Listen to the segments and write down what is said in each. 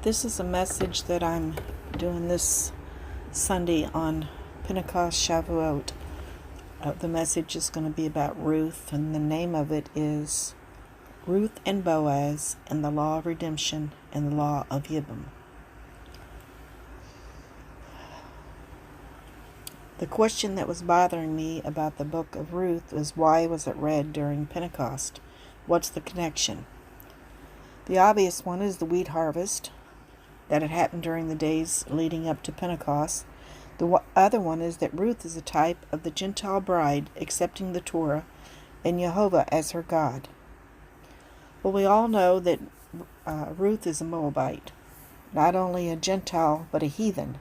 This is a message that I'm doing this Sunday on Pentecost Shavuot. The message is going to be about Ruth, and the name of it is Ruth and Boaz and the Law of Redemption and the Law of Yibbum. The question that was bothering me about the book of Ruth was, why was it read during Pentecost? What's the connection? The obvious one is the wheat harvest, that it happened during the days leading up to Pentecost. The other one is that Ruth is a type of the Gentile bride accepting the Torah and Jehovah as her God. Well, we all know that Ruth is a Moabite, not only a Gentile but a heathen,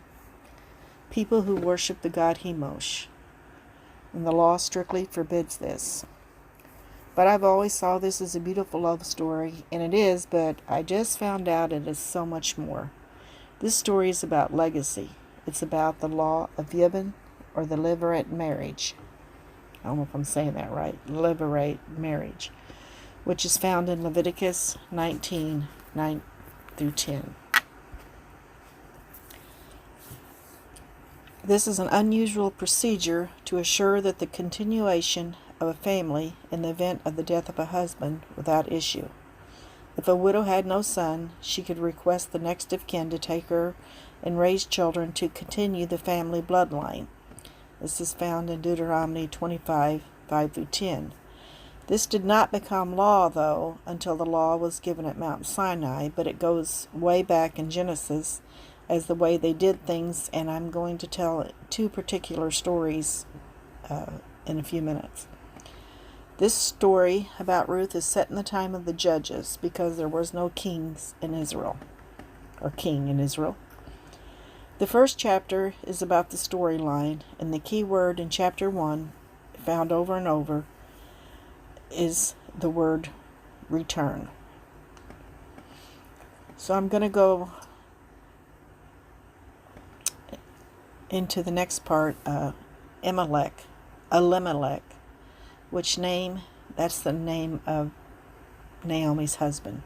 people who worship the god Chemosh, and the law strictly forbids this. But I've always saw this as a beautiful love story, and it is, but I just found out it is so much more. This story is about legacy. It's about the Law of Yibbum, or the Levirate marriage. I don't know if I'm saying that right. Levirate marriage, which is found in Leviticus 19, 9 through 10. This is an unusual procedure to assure that the continuation of a family in the event of the death of a husband without issue. If a widow had no son, she could request the next of kin to take her and raise children to continue the family bloodline. This is found in Deuteronomy 25, 5 through 10. This did not become law, though, until the law was given at Mount Sinai, but it goes way back in Genesis as the way they did things, and I'm going to tell two particular stories in a few minutes. This story about Ruth is set in the time of the Judges because there was no kings in Israel, or king in Israel. The first chapter is about the storyline, and the key word in chapter 1, found over and over, is the word return. So I'm going to go into the next part, Elimelech, which that's the name of Naomi's husband.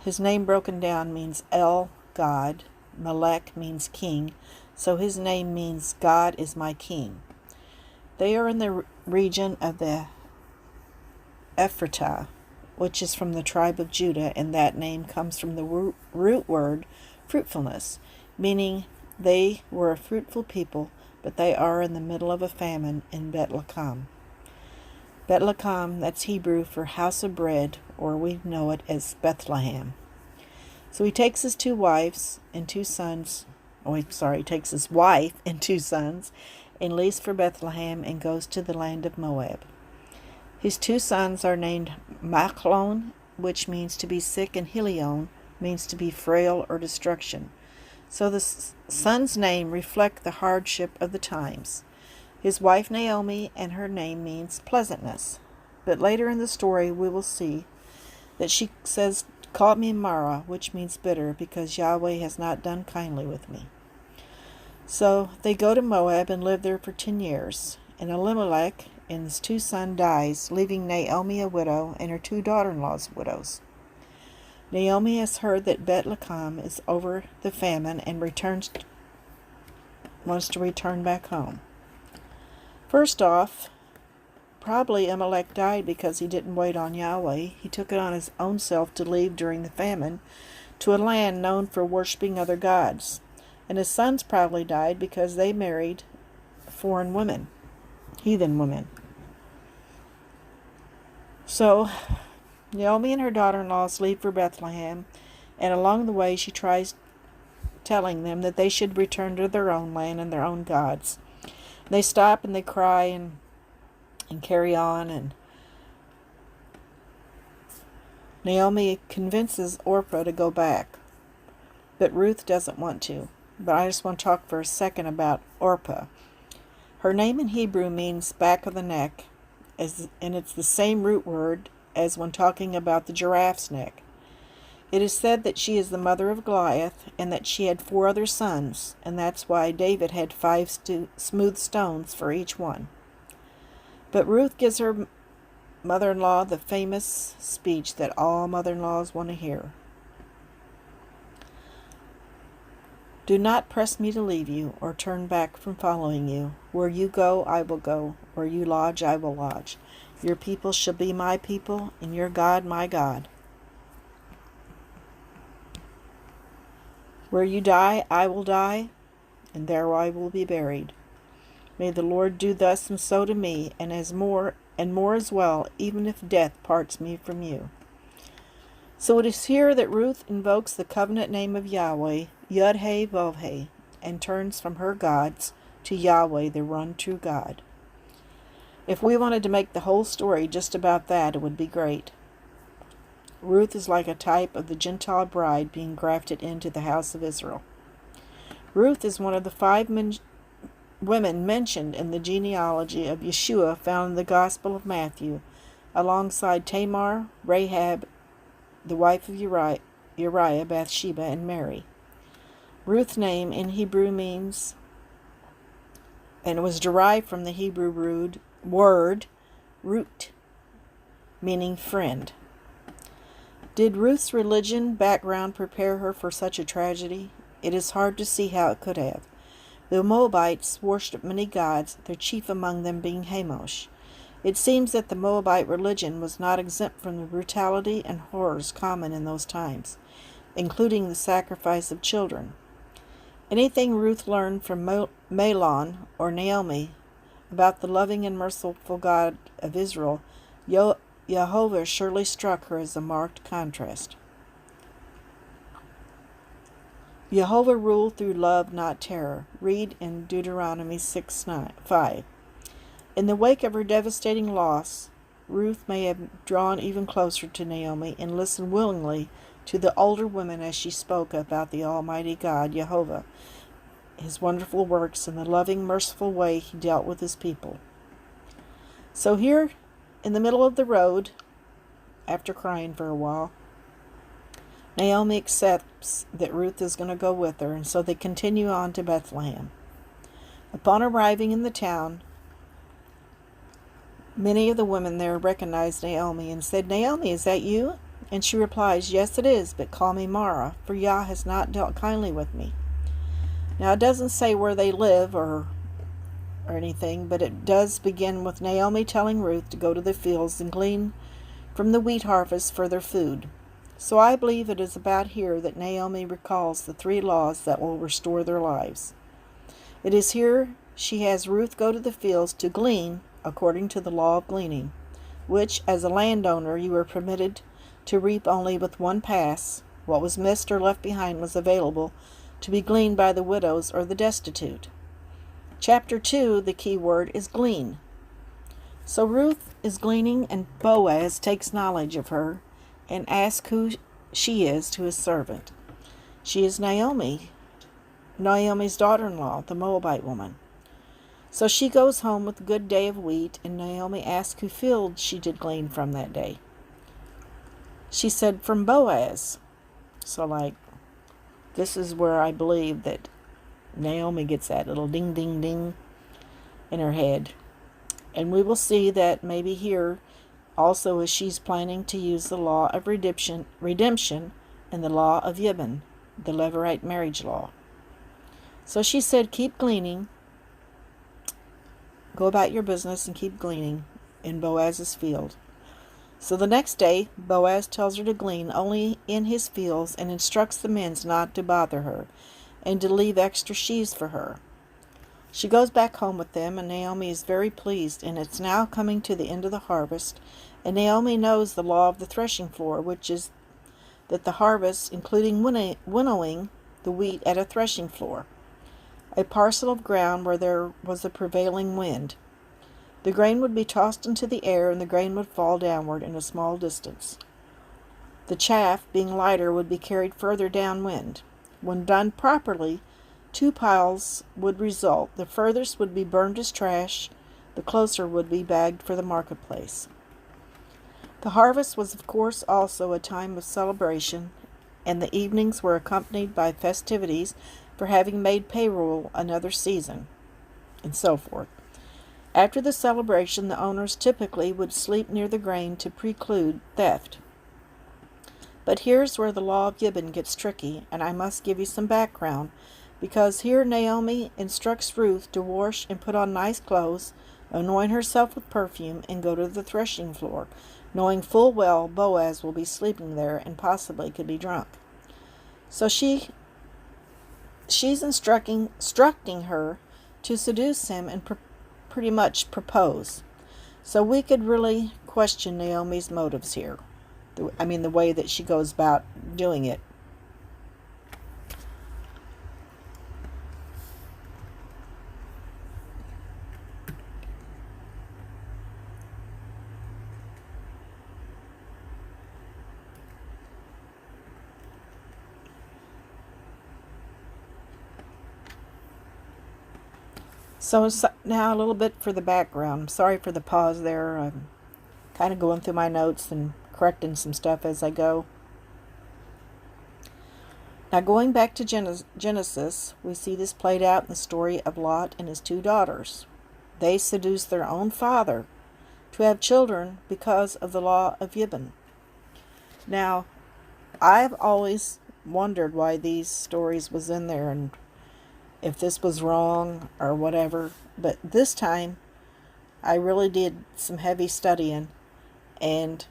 His name broken down means El, God. Melech means king, so his name means God is my king. They are in the region of the Ephratah, which is from the tribe of Judah, and that name comes from the root word fruitfulness, meaning they were a fruitful people, but they are in the middle of a famine in Bethlehem. Bethlehem, that's Hebrew for house of bread, or we know it as Bethlehem. So he takes his two wives and two sons, he takes his wife and two sons, and leaves for Bethlehem and goes to the land of Moab. His two sons are named Machlon, which means to be sick, and Helion means to be frail or destruction. So the son's name reflect the hardship of the times. His wife Naomi, and her name means pleasantness. But later in the story we will see that she says, "Call me Mara," which means bitter, because Yahweh has not done kindly with me. So they go to Moab and live there for 10 years. And Elimelech and his two sons dies, leaving Naomi a widow and her two daughter-in-laws widows. Naomi has heard that Bethlehem is over the famine and wants to return back home. First off, probably Elimelech died because he didn't wait on Yahweh. He took it on his own self to leave during the famine to a land known for worshiping other gods. And his sons probably died because they married foreign women, heathen women. So Naomi and her daughter-in-laws leave for Bethlehem, and along the way she tries telling them that they should return to their own land and their own gods. They stop and they cry and carry on, and Naomi convinces Orpah to go back, but Ruth doesn't want to. But I just want to talk for a second about Orpah. Her name in Hebrew means back of the neck, and it's the same root word as when talking about the giraffe's neck. It is said that she is the mother of Goliath, and that she had 4 other sons, and that's why David had 5 smooth stones for each one. But Ruth gives her mother-in-law the famous speech that all mother-in-laws want to hear. Do not press me to leave you, or turn back from following you. Where you go, I will go. Where you lodge, I will lodge. Your people shall be my people, and your God my God. Where you die, I will die, and there I will be buried. May the Lord do thus and so to me, and more as well, even if death parts me from you. So it is here that Ruth invokes the covenant name of Yahweh, Yud-Heh-Vov-Heh, and turns from her gods to Yahweh, the one true God. If we wanted to make the whole story just about that, it would be great. Ruth is like a type of the Gentile bride being grafted into the house of Israel. Ruth is one of the 5 women mentioned in the genealogy of Yeshua found in the Gospel of Matthew, alongside Tamar, Rahab, the wife of Uriah, Bathsheba, and Mary. Ruth's name in Hebrew means, and it was derived from the Hebrew word root, meaning friend. Did Ruth's religion background prepare her for such a tragedy? It is hard to see how it could have. The Moabites worshipped many gods, their chief among them being Chemosh. It seems that the Moabite religion was not exempt from the brutality and horrors common in those times, including the sacrifice of children. Anything Ruth learned from Mahlon or Naomi about the loving and merciful God of Israel, Jehovah surely struck her as a marked contrast. Jehovah ruled through love, not terror. Read in Deuteronomy 6:5. In the wake of her devastating loss, Ruth may have drawn even closer to Naomi and listened willingly to the older women as she spoke about the Almighty God, Jehovah, his wonderful works, and the loving, merciful way he dealt with his people. So here, in the middle of the road, after crying for a while, Naomi accepts that Ruth is going to go with her, and so they continue on to Bethlehem. Upon arriving in the town, many of the women there recognized Naomi and said, "Naomi, is that you?" And she replies, "Yes, it is, but call me Mara, for Yah has not dealt kindly with me." Now, it doesn't say where they live or anything, but it does begin with Naomi telling Ruth to go to the fields and glean from the wheat harvest for their food. So I believe it is about here that Naomi recalls the 3 laws that will restore their lives. It is here she has Ruth go to the fields to glean according to the law of gleaning, which, as a landowner, you were permitted to reap only with 1 pass. What was missed or left behind was available to be gleaned by the widows or the destitute. Chapter 2, the key word is glean. So Ruth is gleaning, and Boaz takes knowledge of her and asks who she is to his servant. She is Naomi's daughter-in-law, the Moabite woman. So she goes home with a good day of wheat, and Naomi asks who field she did glean from that day. She said, "From Boaz." So, this is where I believe that Naomi gets that little ding, ding, ding in her head. And we will see that maybe here also as she's planning to use the law of redemption and the law of Yibbum, the Levirate marriage law. So she said, "Keep gleaning. Go about your business and keep gleaning in Boaz's field." So the next day, Boaz tells her to glean only in his fields and instructs the men not to bother her and to leave extra sheaves for her. She goes back home with them, and Naomi is very pleased, and it's now coming to the end of the harvest, and Naomi knows the law of the threshing floor, which is that the harvest, including winnowing the wheat at a threshing floor, a parcel of ground where there was a prevailing wind. The grain would be tossed into the air, and the grain would fall downward in a small distance. The chaff, being lighter, would be carried further downwind. When done properly, 2 piles would result. The furthest would be burned as trash, the closer would be bagged for the marketplace. The harvest was, of course, also a time of celebration, and the evenings were accompanied by festivities for having made payroll another season, and so forth. After the celebration, the owners typically would sleep near the grain to preclude theft. But here's where the law of Yibbum gets tricky, and I must give you some background Because here Naomi instructs Ruth to wash and put on nice clothes, anoint herself with perfume, and go to the threshing floor, knowing full well Boaz will be sleeping there and possibly could be drunk. So she's instructing her to seduce him and pretty much propose. So we could really question Naomi's motives here. The way that she goes about doing it. So now a little bit for the background. Sorry for the pause there. I'm kind of going through my notes and correcting some stuff as I go. Now going back to Genesis, we see this played out in the story of Lot and his 2 daughters. They seduced their own father to have children because of the Law of Yibbum. Now, I've always wondered why these stories was in there and if this was wrong or whatever, but this time I really did some heavy studying, and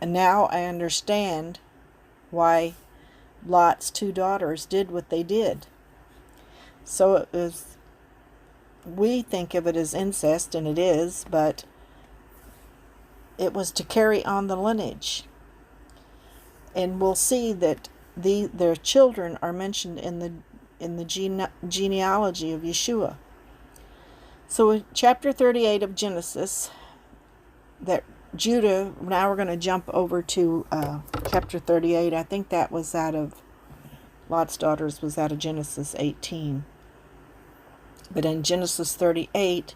now I understand why Lot's 2 daughters did what they did. So we think of it as incest, and it is, but it was to carry on the lineage. And we'll see that their children are mentioned in the genealogy of Yeshua. So in chapter 38 of Genesis, that Judah, now we're going to jump over to chapter 38. I think that was out of Lot's daughters, was out of Genesis 18. But in Genesis 38,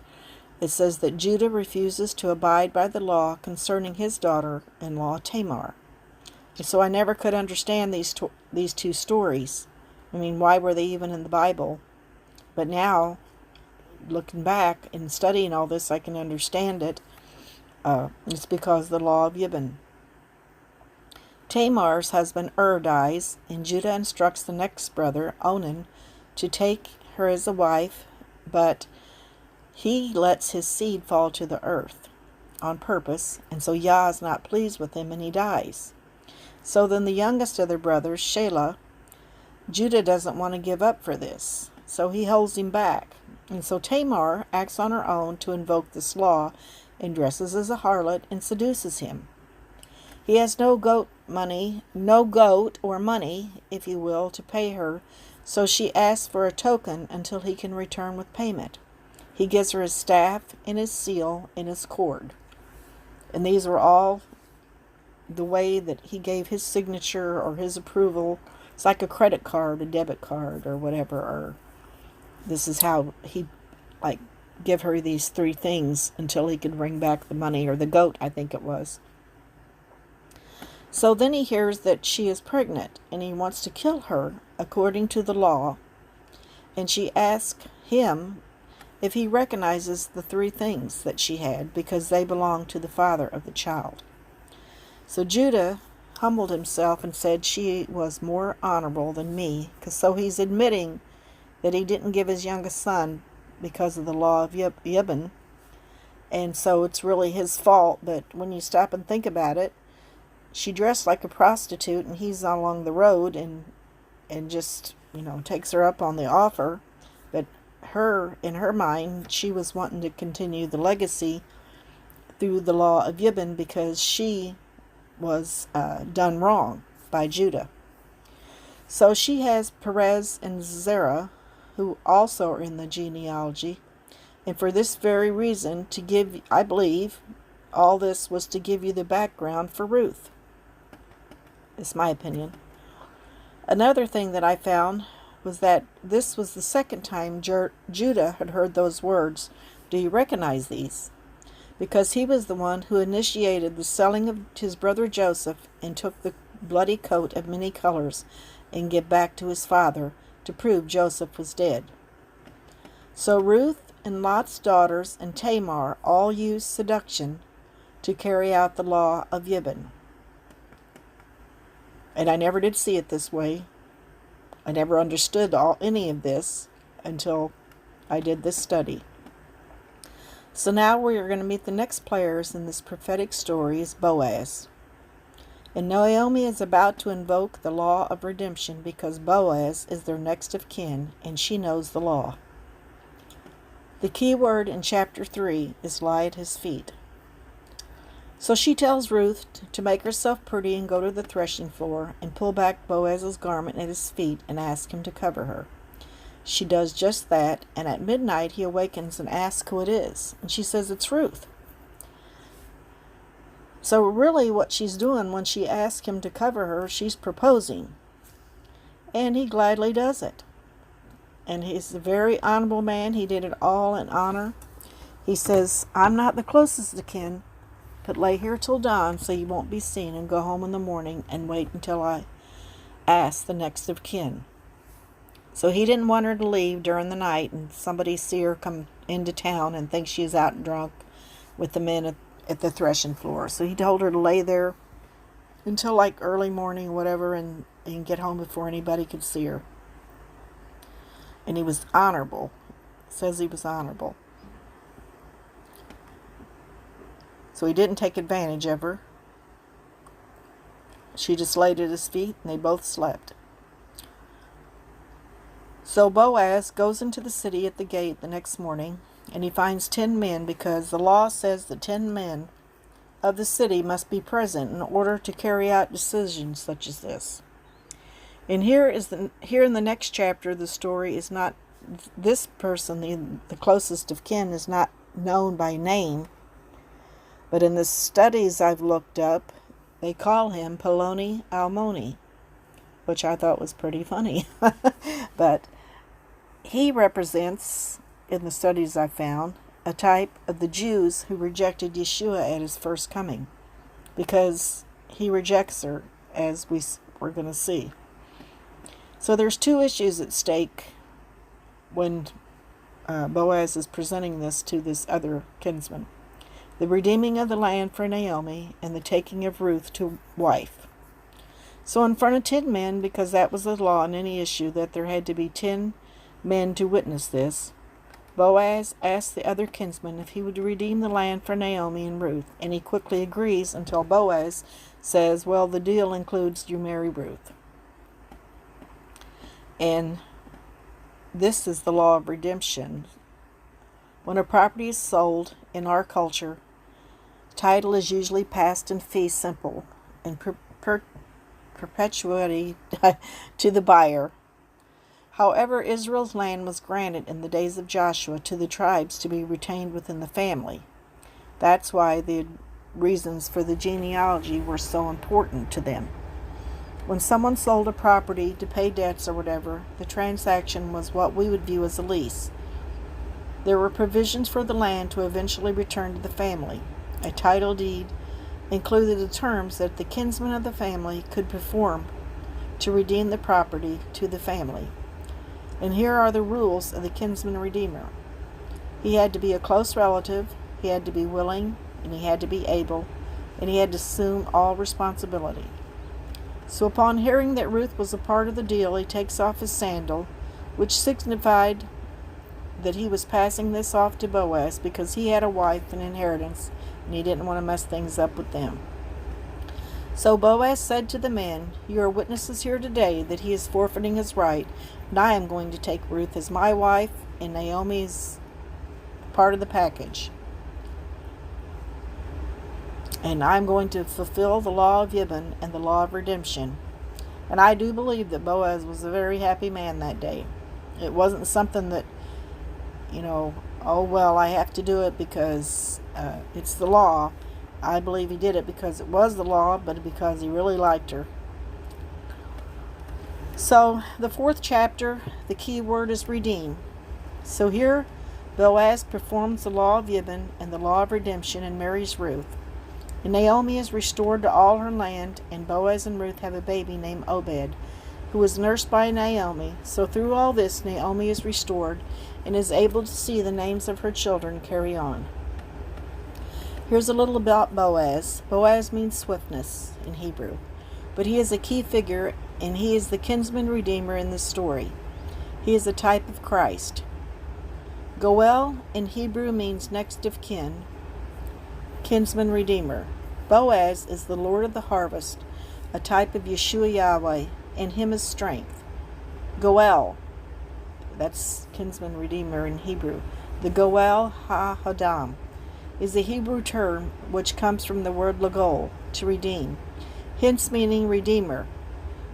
it says that Judah refuses to abide by the law concerning his daughter-in-law Tamar. And so I never could understand these 2 stories. Why were they even in the Bible? But now, looking back and studying all this, I can understand it. It's because of the Law of Yibbum. Tamar's husband dies, and Judah instructs the next brother, Onan, to take her as a wife, but he lets his seed fall to the earth on purpose, and so Yah is not pleased with him, and he dies. So then the youngest of their brothers, Shelah, Judah doesn't want to give up for this, so he holds him back. And so Tamar acts on her own to invoke this law and dresses as a harlot and seduces him. He has no goat or money, if you will, to pay her, so she asks for a token until he can return with payment. He gives her his staff and his seal and his cord. And these were all the way that he gave his signature or his approval. It's like a credit card, a debit card, or whatever. Or this is how he give her these 3 things until he could bring back the money, or the goat, I think it was. So then he hears that she is pregnant, and he wants to kill her according to the law. And she asks him if he recognizes the 3 things that she had, because they belong to the father of the child. So Judah humbled himself and said she was more honorable than me, so he's admitting that he didn't give his youngest son because of the Law of Yibbum, and so it's really his fault. But when you stop and think about it, she dressed like a prostitute, and he's along the road and just takes her up on the offer. But in her mind, she was wanting to continue the legacy through the Law of Yibbum because she was done wrong by Judah. So she has Perez and Zerah, who also are in the genealogy, and for this very reason, I believe, all this was to give you the background for Ruth. It's my opinion. Another thing that I found was that this was the second time Judah had heard those words. Do you recognize these? Because he was the one who initiated the selling of his brother Joseph and took the bloody coat of many colors and gave back to his father to prove Joseph was dead. So Ruth and Lot's daughters and Tamar all used seduction to carry out the Law of Yibbum. And I never did see it this way. I never understood any of this until I did this study. So now we are going to meet the next players in this prophetic story is Boaz. And Naomi is about to invoke the law of redemption because Boaz is their next of kin and she knows the law. The key word in chapter 3 is lie at his feet. So she tells Ruth to make herself pretty and go to the threshing floor and pull back Boaz's garment at his feet and ask him to cover her. She does just that, and at midnight he awakens and asks who it is, and she says it's Ruth. So really what she's doing when she asks him to cover her, she's proposing. And he gladly does it. And he's a very honorable man. He did it all in honor. He says, I'm not the closest of kin, but lay here till dawn so you won't be seen, and go home in the morning and wait until I ask the next of kin. So he didn't want her to leave during the night and somebody see her come into town and think she's out and drunk with the men at the threshing floor. So he told her to lay there until like early morning or whatever and get home before anybody could see her. And he was honorable. It says he was honorable. So he didn't take advantage of her. She just laid at his feet and they both slept. So Boaz goes into the city at the gate the next morning, and he finds 10 men because the law says that 10 men of the city must be present in order to carry out decisions such as this. And here in the next chapter, the story is not, this person, the closest of kin, is not known by name, but in the studies I've looked up, they call him Peloni Almoni, which I thought was pretty funny. But he represents, in the studies I found, a type of the Jews who rejected Yeshua at his first coming, because he rejects her, as we're going to see. So there's 2 issues at stake when Boaz is presenting this to this other kinsman. The redeeming of the land for Naomi and the taking of Ruth to wife. So in front of 10 men, because that was the law in any issue that there had to be 10 men to witness this, Boaz asked the other kinsman if he would redeem the land for Naomi and Ruth, and he quickly agrees until Boaz says, well, the deal includes you marry Ruth. And this is the law of redemption. When a property is sold in our culture, title is usually passed in fee simple and perpetuity to the buyer. However, Israel's land was granted in the days of Joshua to the tribes to be retained within the family. That's why the reasons for the genealogy were so important to them. When someone sold a property to pay debts or whatever, the transaction was what we would view as a lease. There were provisions for the land to eventually return to the family. A title deed included the terms that the kinsman of the family could perform to redeem the property to the family. And here are the rules of the kinsman redeemer. He had to be a close relative, he had to be willing, and he had to be able, and he had to assume all responsibility. So upon hearing that Ruth was a part of the deal, he takes off his sandal, which signified that he was passing this off to Boaz because he had a wife and inheritance, and he didn't want to mess things up with them. So Boaz said to the men, you are witnesses here today that he is forfeiting his right, and I am going to take Ruth as my wife, and Naomi is part of the package. And I'm going to fulfill the law of Yibbum and the law of redemption. And I do believe that Boaz was a very happy man that day. It wasn't something that, oh, well, I have to do it because it's the law. I believe he did it because it was the law, but because he really liked her. So, the 4th chapter, the key word is redeem. So here, Boaz performs the law of Yibbum and the law of redemption and marries Ruth. And Naomi is restored to all her land, and Boaz and Ruth have a baby named Obed, who was nursed by Naomi. So through all this, Naomi is restored and is able to see the names of her children carry on. Here's a little about Boaz. Boaz means swiftness in Hebrew, but he is a key figure and he is the kinsman redeemer in this story. He is a type of Christ. Goel in Hebrew means next of kin, kinsman redeemer. Boaz is the Lord of the harvest, a type of Yeshua Yahweh, and him is strength. Goel, that's kinsman redeemer in Hebrew. The Goel ha-Hadam is a Hebrew term which comes from the word lagol, to redeem, hence meaning redeemer,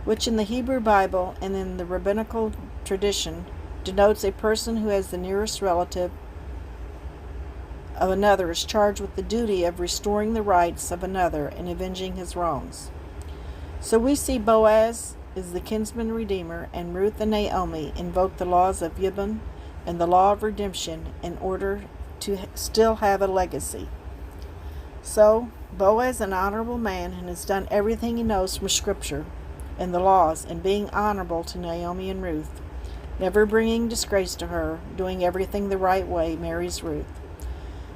which in the Hebrew Bible and in the rabbinical tradition denotes a person who has the nearest relative of another is charged with the duty of restoring the rights of another and avenging his wrongs. So we see Boaz is the kinsman redeemer, and Ruth and Naomi invoke the laws of Yibbum and the law of redemption in order to still have a legacy. So Boaz is an honorable man and has done everything he knows from Scripture and the laws, and being honorable to Naomi and Ruth, never bringing disgrace to her, doing everything the right way, marries Ruth.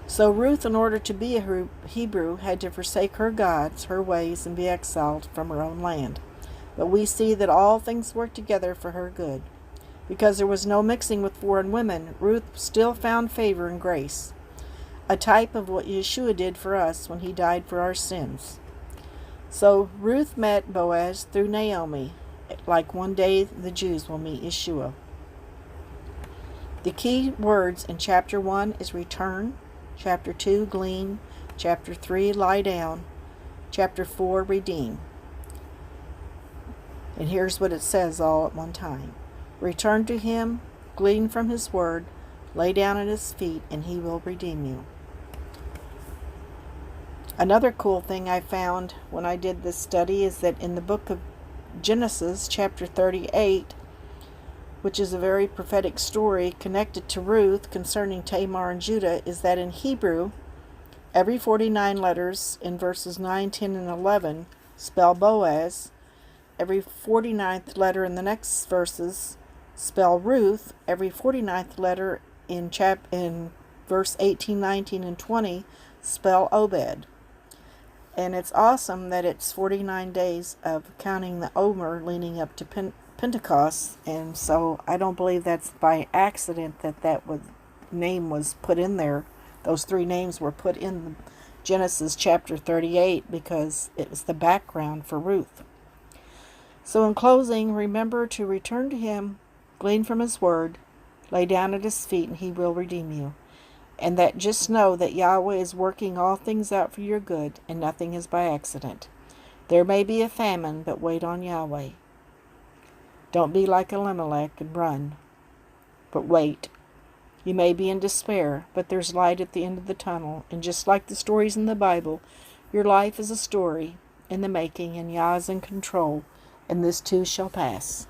So Ruth, in order to be a Hebrew, had to forsake her gods, her ways, and be exiled from her own land. But we see that all things work together for her good. Because there was no mixing with foreign women, Ruth still found favor and grace, a type of what Yeshua did for us when he died for our sins. So Ruth met Boaz through Naomi, like one day the Jews will meet Yeshua. The key words in chapter 1 is return, chapter 2, glean, chapter 3, lie down, chapter 4, redeem. And here's what it says all at one time. Return to him, glean from his word, lay down at his feet, and he will redeem you. Another cool thing I found when I did this study is that in the book of Genesis, chapter 38, which is a very prophetic story connected to Ruth concerning Tamar and Judah, is that in Hebrew, every 49 letters in verses 9, 10, and 11 spell Boaz. Every 49th letter in the next verses spell Ruth. Every 49th letter in verse 18, 19, and 20 spell Obed. And it's awesome that it's 49 days of counting the Omer leading up to Pentecost, and so I don't believe that's by accident that name was put in there. Those three names were put in Genesis chapter 38 because it was the background for Ruth. So in closing, remember to return to him, glean from his word, lay down at his feet, and he will redeem you. And that just know that Yahweh is working all things out for your good, and nothing is by accident. There may be a famine, but wait on Yahweh. Don't be like Elimelech and run, but wait. You may be in despair, but there's light at the end of the tunnel, and just like the stories in the Bible, your life is a story in the making, and Yah is in control, and this too shall pass.